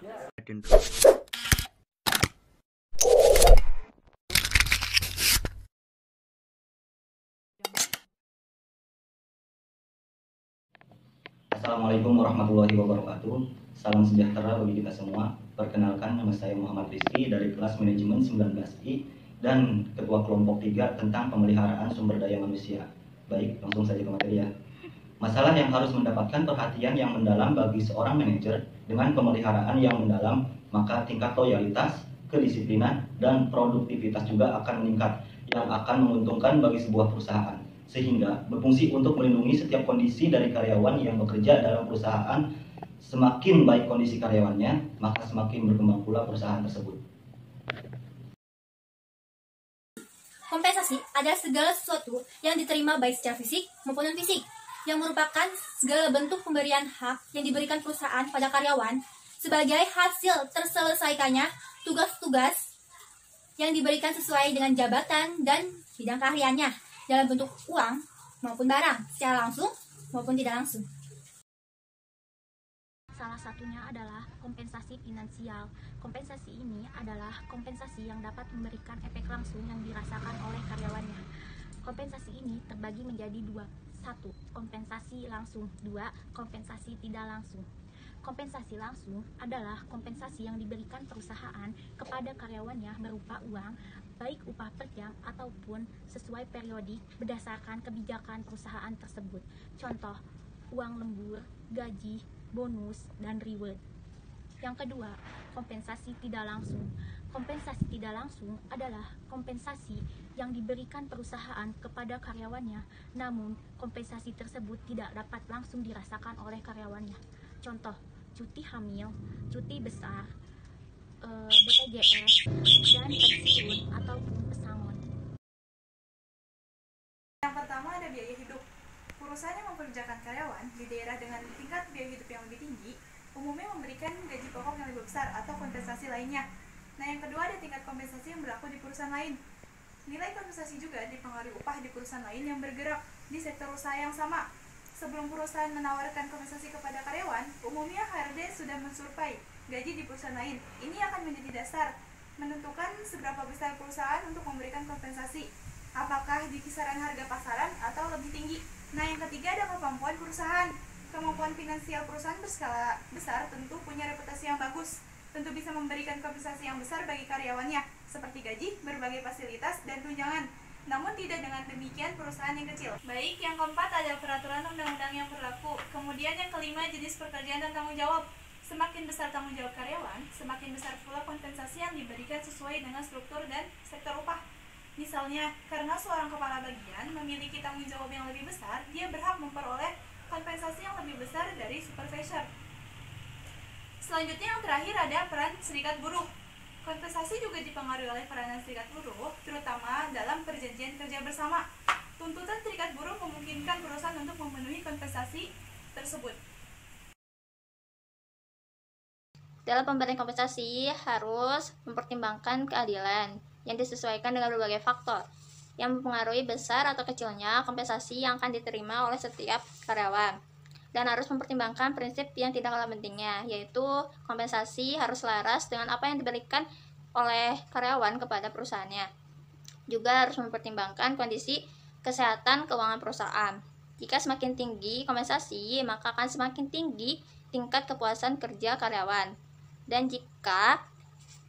Assalamualaikum warahmatullahi wabarakatuh. Salam sejahtera bagi kita semua. Perkenalkan, nama saya Muhammad Rizky dari kelas manajemen 19I dan ketua kelompok 3 tentang pemeliharaan sumber daya manusia. Baik, langsung saja ke materi ya. Masalah yang harus mendapatkan perhatian yang mendalam bagi seorang manajer dengan pemeliharaan yang mendalam, maka tingkat loyalitas, kedisiplinan, dan produktivitas juga akan meningkat, yang akan menguntungkan bagi sebuah perusahaan, sehingga berfungsi untuk melindungi setiap kondisi dari karyawan yang bekerja dalam perusahaan. Semakin baik kondisi karyawannya, maka semakin berkembang pula perusahaan tersebut. Kompensasi adalah segala sesuatu yang diterima baik secara fisik maupun non-fisik, yang merupakan segala bentuk pemberian hak yang diberikan perusahaan pada karyawan sebagai hasil terselesaikannya tugas-tugas yang diberikan sesuai dengan jabatan dan bidang keahliannya dalam bentuk uang maupun barang, secara langsung maupun tidak langsung. Salah satunya adalah kompensasi finansial. Kompensasi ini adalah kompensasi yang dapat memberikan efek langsung yang dirasakan oleh karyawannya. Kompensasi ini terbagi menjadi dua. 1. Kompensasi langsung. 2. Kompensasi tidak langsung. Kompensasi langsung adalah kompensasi yang diberikan perusahaan kepada karyawannya berupa uang, baik upah per jam ataupun sesuai periodik berdasarkan kebijakan perusahaan tersebut. Contoh, uang lembur, gaji, bonus, dan reward. Yang kedua, kompensasi tidak langsung. Kompensasi tidak langsung adalah kompensasi yang diberikan perusahaan kepada karyawannya, namun kompensasi tersebut tidak dapat langsung dirasakan oleh karyawannya. Contoh, cuti hamil, cuti besar, BPJS, dan pensiun ataupun pesangon. Yang pertama ada biaya hidup. Perusahaan yang mempekerjakan karyawan di daerah dengan tingkat biaya hidup yang lebih tinggi umumnya memberikan gaji pokok yang lebih besar atau kompensasi lainnya. Nah, yang kedua ada tingkat kompensasi yang berlaku di perusahaan lain. Nilai kompensasi juga dipengaruhi upah di perusahaan lain yang bergerak di sektor usaha yang sama. Sebelum perusahaan menawarkan kompensasi kepada karyawan, umumnya HRD sudah mensurvei gaji di perusahaan lain. Ini akan menjadi dasar menentukan seberapa besar perusahaan untuk memberikan kompensasi. Apakah di kisaran harga pasaran atau lebih tinggi. Nah, yang ketiga ada kemampuan perusahaan. Kemampuan finansial perusahaan berskala besar tentu punya reputasi yang bagus. Tentu bisa memberikan kompensasi yang besar bagi karyawannya, seperti gaji, berbagai fasilitas, dan tunjangan. Namun tidak dengan demikian perusahaan yang kecil. Baik, yang keempat ada peraturan undang-undang yang berlaku. Kemudian yang kelima jenis pekerjaan dan tanggung jawab. Semakin besar tanggung jawab karyawan, semakin besar pula kompensasi yang diberikan sesuai dengan struktur dan sektor upah. Misalnya, karena seorang kepala bagian memiliki tanggung jawab yang lebih besar, dia berhak memperoleh kompensasi yang lebih besar dari supervisor. Selanjutnya yang terakhir ada peran serikat buruh. Kompensasi juga dipengaruhi oleh peranan serikat buruh, terutama dalam perjanjian kerja bersama. Tuntutan serikat buruh memungkinkan perusahaan untuk memenuhi kompensasi tersebut. Dalam pemberian kompensasi harus mempertimbangkan keadilan yang disesuaikan dengan berbagai faktor yang mempengaruhi besar atau kecilnya kompensasi yang akan diterima oleh setiap karyawan, dan harus mempertimbangkan prinsip yang tidak kalah pentingnya, yaitu kompensasi harus selaras dengan apa yang diberikan oleh karyawan kepada perusahaannya. Juga harus mempertimbangkan kondisi kesehatan keuangan perusahaan. Jika semakin tinggi kompensasi, maka akan semakin tinggi tingkat kepuasan kerja karyawan. Dan jika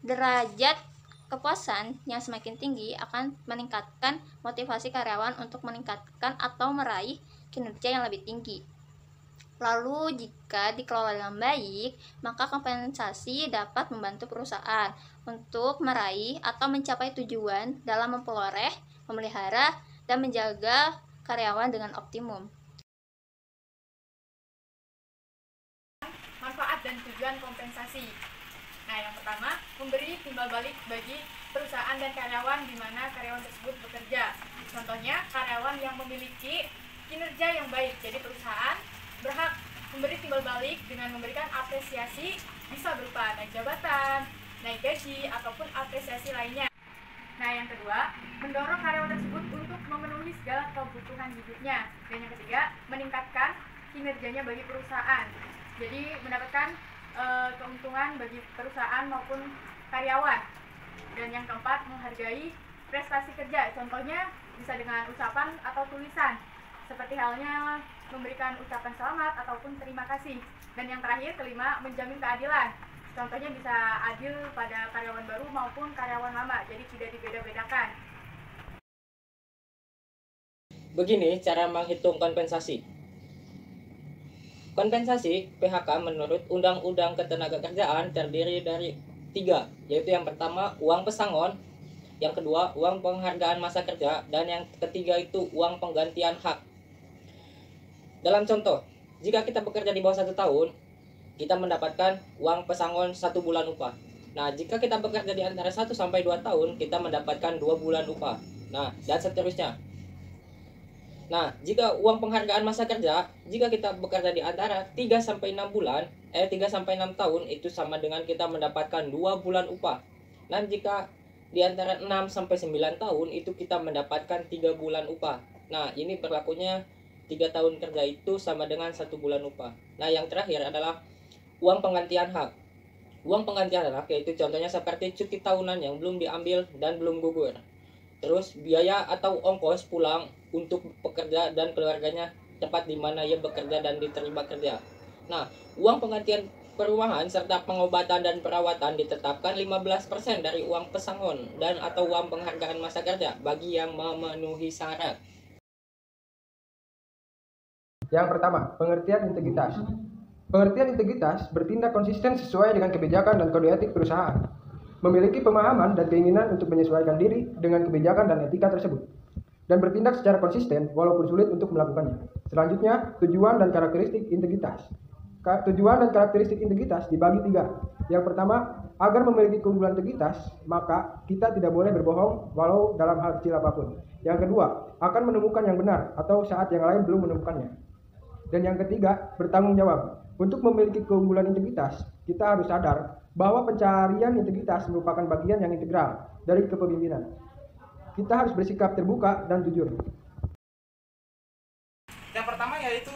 derajat kepuasan yang semakin tinggi akan meningkatkan motivasi karyawan untuk meningkatkan atau meraih kinerja yang lebih tinggi. Lalu jika dikelola dengan baik, maka kompensasi dapat membantu perusahaan untuk meraih atau mencapai tujuan dalam memperoleh, memelihara, dan menjaga karyawan dengan optimum. Manfaat dan tujuan kompensasi. Nah, yang pertama, memberi timbal balik bagi perusahaan dan karyawan di mana karyawan tersebut bekerja. Contohnya, karyawan yang memiliki kinerja yang baik. Jadi perusahaan berhak memberi timbal balik dengan memberikan apresiasi, bisa berupa naik jabatan, naik gaji, ataupun apresiasi lainnya. Nah, yang kedua, mendorong karyawan tersebut untuk memenuhi segala kebutuhan hidupnya. Dan yang ketiga, meningkatkan kinerjanya bagi perusahaan. Jadi mendapatkan keuntungan bagi perusahaan maupun karyawan. Dan yang keempat, menghargai prestasi kerja. Contohnya bisa dengan ucapan atau tulisan, seperti halnya memberikan ucapan selamat ataupun terima kasih. Dan yang terakhir, kelima, menjamin keadilan. Contohnya bisa adil pada karyawan baru maupun karyawan lama, jadi tidak dibeda-bedakan. Begini cara menghitung kompensasi. Kompensasi PHK menurut Undang-Undang Ketenagakerjaan terdiri dari 3, yaitu yang pertama uang pesangon, yang kedua uang penghargaan masa kerja, dan yang ketiga itu uang penggantian hak. Dalam contoh, jika kita bekerja di bawah 1 tahun, kita mendapatkan uang pesangon 1 bulan upah. Nah, jika kita bekerja di antara 1 sampai 2 tahun, kita mendapatkan 2 bulan upah. Nah, dan seterusnya. Nah, jika uang penghargaan masa kerja, jika kita bekerja di antara 3 sampai 6 bulan, 3 sampai 6 tahun, itu sama dengan kita mendapatkan 2 bulan upah. Dan jika di antara 6 sampai 9 tahun, itu kita mendapatkan 3 bulan upah. Nah, ini berlakunya 3 tahun kerja itu sama dengan 1 bulan upah. Nah, yang terakhir adalah uang penggantian hak. Uang penggantian hak yaitu contohnya seperti cuti tahunan yang belum diambil dan belum gugur. Terus biaya atau ongkos pulang untuk pekerja dan keluarganya tempat di mana ia bekerja dan diterima kerja. Nah, uang penggantian perumahan serta pengobatan dan perawatan ditetapkan 15% dari uang pesangon dan atau uang penghargaan masa kerja bagi yang memenuhi syarat. Yang pertama, pengertian integritas. Pengertian integritas bertindak konsisten sesuai dengan kebijakan dan kode etik perusahaan. Memiliki pemahaman dan keinginan untuk menyesuaikan diri dengan kebijakan dan etika tersebut. Dan bertindak secara konsisten walaupun sulit untuk melakukannya. Selanjutnya, tujuan dan karakteristik integritas. Tujuan dan karakteristik integritas dibagi 3. Yang pertama, agar memiliki keunggulan integritas, maka kita tidak boleh berbohong walau dalam hal kecil apapun. Yang kedua, akan menemukan yang benar atau saat yang lain belum menemukannya. Dan yang ketiga, bertanggung jawab. Untuk memiliki keunggulan integritas, kita harus sadar bahwa pencarian integritas merupakan bagian yang integral dari kepemimpinan. Kita harus bersikap terbuka dan jujur. Yang pertama yaitu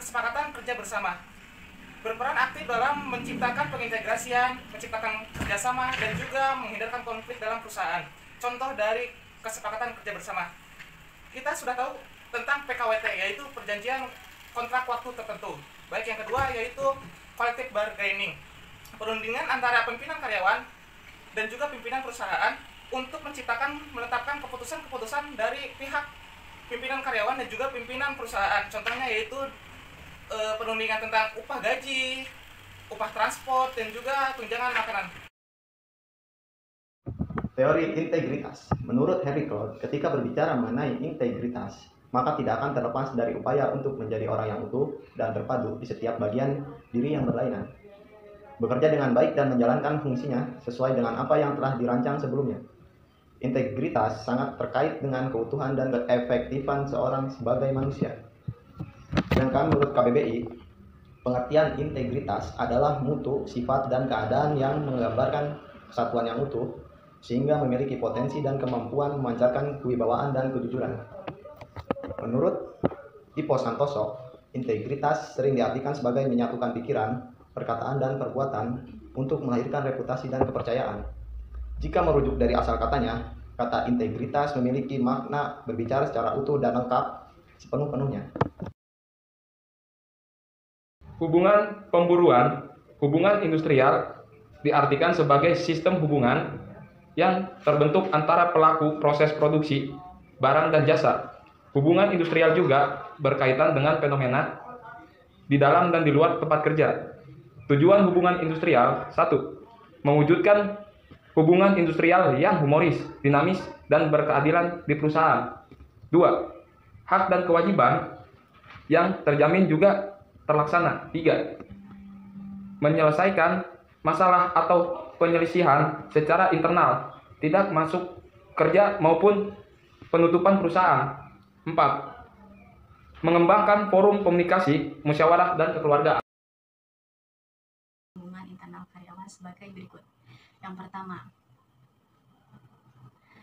kesepakatan kerja bersama. Berperan aktif dalam menciptakan pengintegrasian, menciptakan kerjasama, dan juga menghindarkan konflik dalam perusahaan. Contoh dari kesepakatan kerja bersama. Kita sudah tahu tentang PKWT, yaitu perjanjian kontrak waktu tertentu. Baik yang kedua yaitu collective bargaining, perundingan antara pimpinan karyawan dan juga pimpinan perusahaan untuk menetapkan keputusan-keputusan dari pihak pimpinan karyawan dan juga pimpinan perusahaan. Contohnya yaitu perundingan tentang upah gaji, upah transport, dan juga tunjangan makanan. Teori integritas. Menurut Henry Cloud, ketika berbicara mengenai integritas, maka tidak akan terlepas dari upaya untuk menjadi orang yang utuh dan terpadu di setiap bagian diri yang berlainan. Bekerja dengan baik dan menjalankan fungsinya sesuai dengan apa yang telah dirancang sebelumnya. Integritas sangat terkait dengan keutuhan dan keefektifan seorang sebagai manusia. Sedangkan menurut KBBI, pengertian integritas adalah mutu, sifat, dan keadaan yang menggambarkan kesatuan yang utuh, sehingga memiliki potensi dan kemampuan memancarkan kewibawaan dan kejujuran. Menurut Ipo Santoso, integritas sering diartikan sebagai menyatukan pikiran, perkataan, dan perbuatan untuk melahirkan reputasi dan kepercayaan. Jika merujuk dari asal katanya, kata integritas memiliki makna berbicara secara utuh dan lengkap sepenuh-penuhnya. Hubungan pemburuan, hubungan industrial diartikan sebagai sistem hubungan yang terbentuk antara pelaku proses produksi, barang dan jasa. Hubungan industrial juga berkaitan dengan fenomena di dalam dan di luar tempat kerja. Tujuan hubungan industrial: 1. Mewujudkan hubungan industrial yang humoris, dinamis, dan berkeadilan di perusahaan. 2. Hak dan kewajiban yang terjamin juga terlaksana. 3. Menyelesaikan masalah atau penyelisihan secara internal, tidak masuk kerja maupun penutupan perusahaan. 4. Mengembangkan forum komunikasi, musyawarah, dan kekeluargaan. Hubungan internal karyawan sebagai berikut. Yang pertama,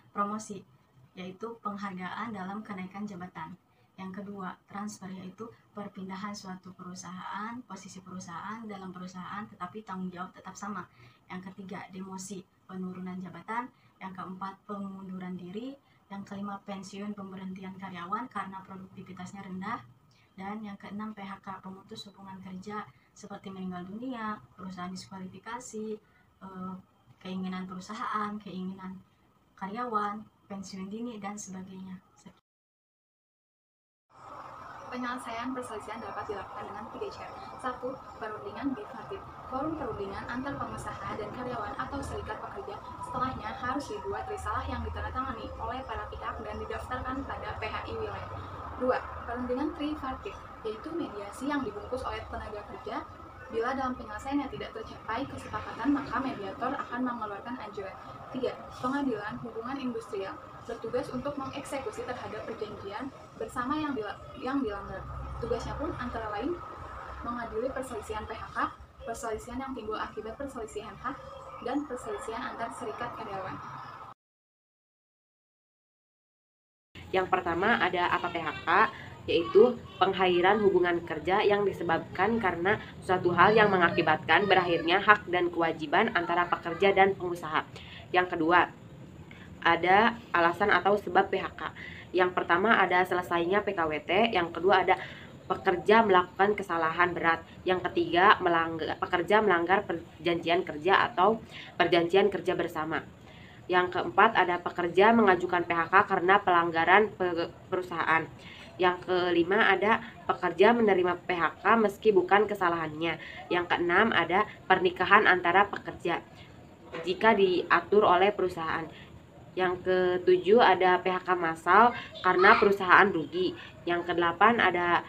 promosi, yaitu penghargaan dalam kenaikan jabatan. Yang kedua, transfer, yaitu perpindahan suatu perusahaan, posisi perusahaan dalam perusahaan tetapi tanggung jawab tetap sama. Yang ketiga, demosi, penurunan jabatan. Yang keempat, pengunduran diri. Yang kelima, pensiun, pemberhentian karyawan karena produktivitasnya rendah. Dan yang keenam, PHK, pemutus hubungan kerja seperti meninggal dunia, perusahaan diskualifikasi, keinginan perusahaan, keinginan karyawan, pensiun dini, dan sebagainya. Penyelesaian perselisihan dapat dilakukan dengan 3 cara. 1. Perundingan bipartit. Forum perundingan antar pengusaha dan karyawan atau serikat pekerja setelahnya harus dibuat risalah yang ditandatangani oleh para pihak dan didaftarkan pada PHI wilayah. 2. Perundingan tripartit, yaitu mediasi yang dibungkus oleh tenaga kerja. Bila dalam penyelesaiannya tidak tercapai kesepakatan, maka mediator akan mengeluarkan anjuran. 3. Pengadilan hubungan industrial, bertugas untuk mengeksekusi terhadap perjanjian bersama yang dilanggar. Tugasnya pun antara lain mengadili perselisihan PHK, perselisihan yang timbul akibat perselisihan hak, dan perselisihan antar serikat karyawan. Yang pertama ada apa PHK, yaitu penghairan hubungan kerja yang disebabkan karena suatu hal yang mengakibatkan berakhirnya hak dan kewajiban antara pekerja dan pengusaha. Yang kedua, ada alasan atau sebab PHK. Yang pertama ada selesainya PKWT, yang kedua ada pekerja melakukan kesalahan berat, yang ketiga pekerja melanggar perjanjian kerja atau perjanjian kerja bersama. Yang keempat ada pekerja mengajukan PHK karena pelanggaran perusahaan. Yang kelima ada pekerja menerima PHK meski bukan kesalahannya. Yang keenam ada pernikahan antara pekerja jika diatur oleh perusahaan. Yang ketujuh ada PHK massal karena perusahaan rugi. Yang kedelapan ada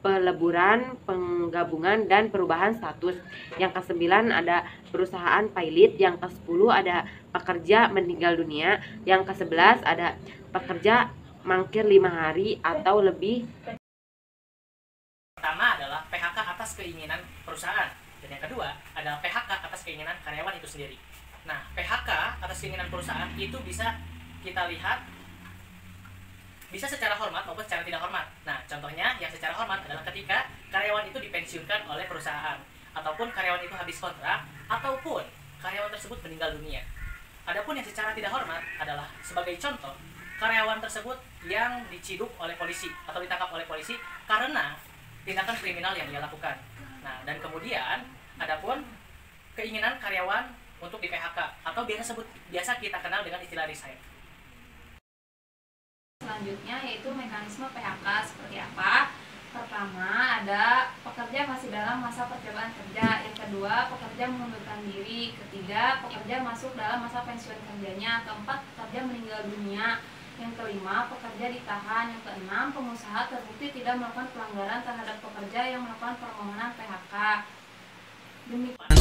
peleburan, penggabungan, dan perubahan status. Yang kesembilan ada perusahaan pilot. Yang kesepuluh ada pekerja meninggal dunia. Yang kesebelas ada pekerja mangkir 5 hari atau lebih. Pertama adalah PHK atas keinginan perusahaan, dan yang kedua adalah PHK atas keinginan karyawan itu sendiri. Nah, PHK atas keinginan perusahaan itu bisa kita lihat bisa secara hormat maupun secara tidak hormat. Nah, contohnya yang secara hormat adalah ketika karyawan itu dipensiunkan oleh perusahaan, ataupun karyawan itu habis kontrak, ataupun karyawan tersebut meninggal dunia. Adapun yang secara tidak hormat adalah sebagai contoh karyawan tersebut yang diciduk oleh polisi atau ditangkap oleh polisi karena tindakan kriminal yang dia lakukan. Nah, dan kemudian adapun keinginan karyawan untuk di PHK atau biasa kita kenal dengan istilah resign. Selanjutnya yaitu mekanisme PHK seperti apa? Pertama ada pekerja masih dalam masa percobaan kerja. Yang kedua pekerja mengundurkan diri. Ketiga pekerja masuk dalam masa pensiun kerjanya. Keempat pekerja meninggal dunia. Yang kelima pekerja ditahan. Yang keenam pengusaha terbukti tidak melakukan pelanggaran terhadap pekerja yang melakukan permohonan PHK. Demikian.